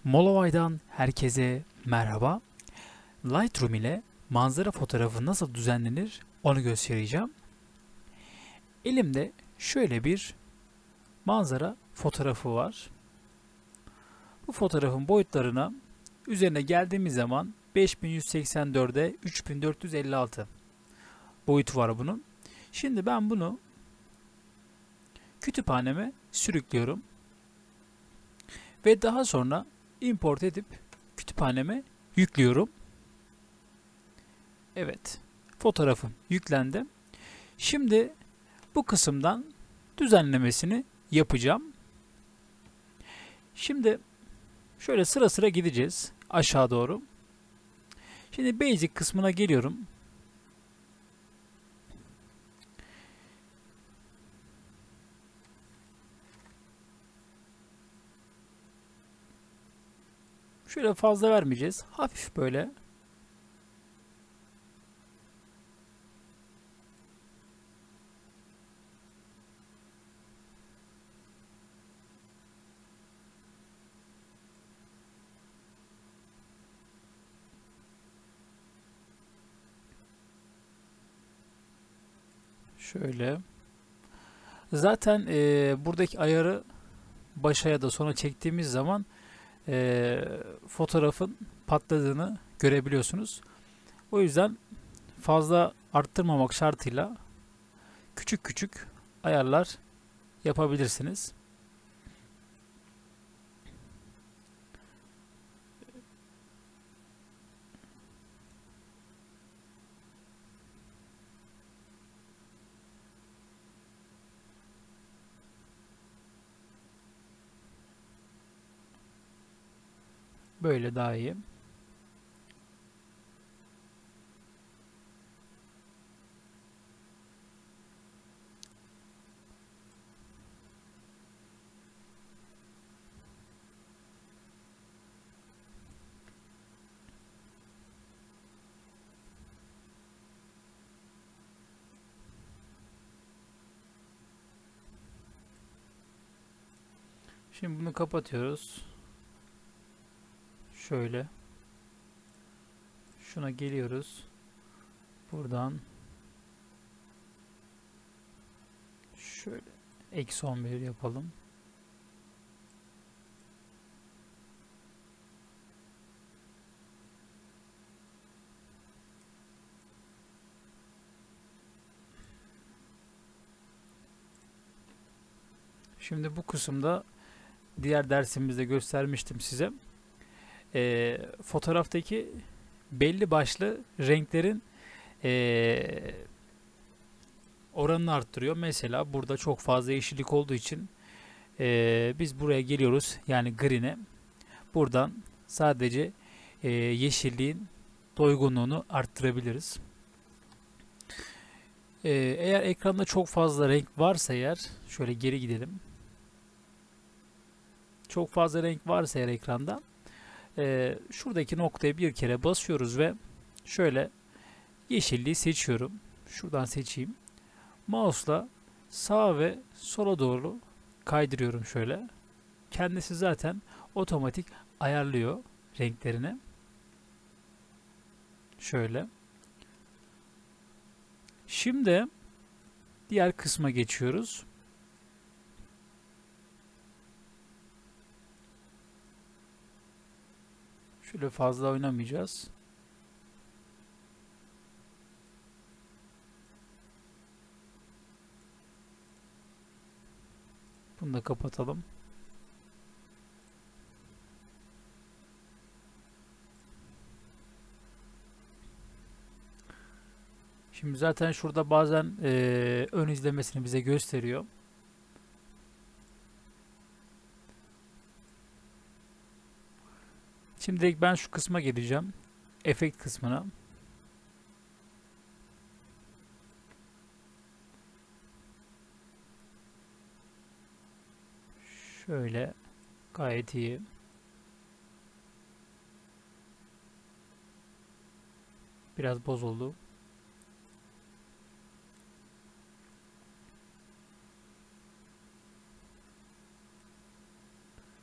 Molovay'dan herkese merhaba. Lightroom ile manzara fotoğrafı nasıl düzenlenir onu göstereceğim. Elimde şöyle bir manzara fotoğrafı var. Bu fotoğrafın boyutlarına üzerine geldiğimiz zaman 5184'e 3456 boyutu var bunun. Şimdi ben bunu kütüphaneme sürüklüyorum ve daha sonra import edip kütüphaneme yüklüyorum. Evet, fotoğrafım yüklendi. Şimdi bu kısımdan düzenlemesini yapacağım. Şimdi şöyle sıra sıra gideceğiz aşağı doğru. Şimdi Basic kısmına geliyorum. Şöyle fazla vermeyeceğiz. Hafif böyle. Şöyle. Zaten buradaki ayarı başa ya da sona çektiğimiz zaman fotoğrafın patladığını görebiliyorsunuz. O yüzden fazla arttırmamak şartıyla küçük küçük ayarlar yapabilirsiniz. Böyle daha iyi. Şimdi bunu kapatıyoruz. Şöyle. Şuna geliyoruz. Buradan şöyle -11 yapalım. Şimdi bu kısımda diğer dersimizde göstermiştim size. Fotoğraftaki belli başlı renklerin oranını arttırıyor. Mesela burada çok fazla yeşillik olduğu için biz buraya geliyoruz. Yani green'e. Buradan sadece yeşilliğin doygunluğunu arttırabiliriz. Eğer ekranda çok fazla renk varsa eğer, şöyle geri gidelim. Çok fazla renk varsa eğer ekranda, şuradaki noktaya bir kere basıyoruz ve şöyle yeşilliği seçiyorum. Şuradan seçeyim. Mouse'la sağa ve sola doğru kaydırıyorum şöyle. Kendisi zaten otomatik ayarlıyor renklerini. Şöyle. Şimdi diğer kısma geçiyoruz. Şöyle fazla oynamayacağız. Bunu da kapatalım. Şimdi zaten şurada bazen ön izlemesini bize gösteriyor. Şimdi direkt ben şu kısma geleceğim. Efekt kısmına. Şöyle gayet iyi. Biraz bozuldu.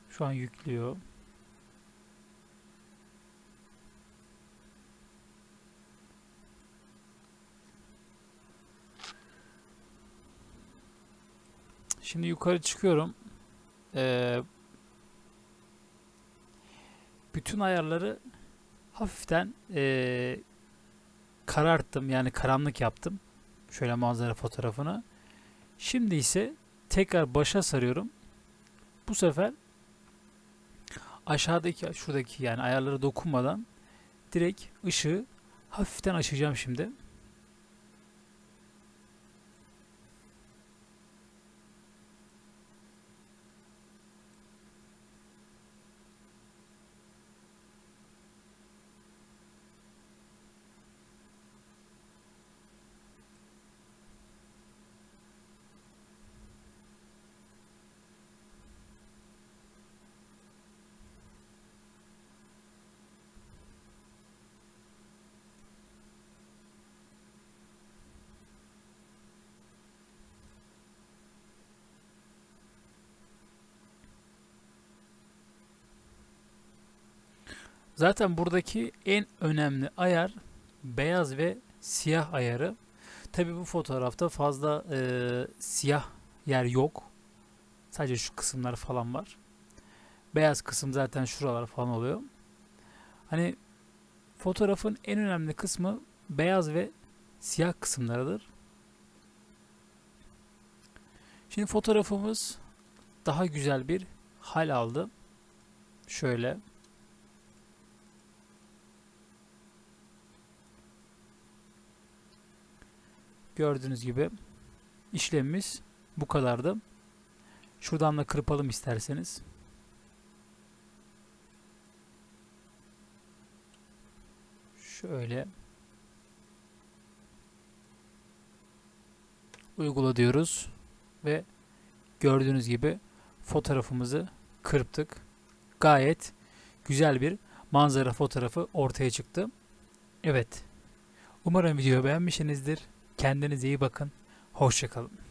Şu an yüklüyor. Şimdi yukarı çıkıyorum. Bütün ayarları hafiften kararttım. Yani karanlık yaptım. Şöyle manzara fotoğrafını. Şimdi ise tekrar başa sarıyorum. Bu sefer aşağıdaki, şuradaki yani ayarlara dokunmadan direkt ışığı hafiften açacağım şimdi. Zaten buradaki en önemli ayar beyaz ve siyah ayarı. Tabi bu fotoğrafta fazla siyah yer yok. Sadece şu kısımlar falan var. Beyaz kısım zaten şuralar falan oluyor. Hani fotoğrafın en önemli kısmı beyaz ve siyah kısımlarıdır. Şimdi fotoğrafımız daha güzel bir hal aldı. Şöyle. Gördüğünüz gibi işlemimiz bu kadardı. Şuradan da kırpalım isterseniz. Şöyle uygula diyoruz ve gördüğünüz gibi fotoğrafımızı kırptık. Gayet güzel bir manzara fotoğrafı ortaya çıktı. Evet. Umarım videoyu beğenmişsinizdir. Kendinize iyi bakın. Hoşça kalın.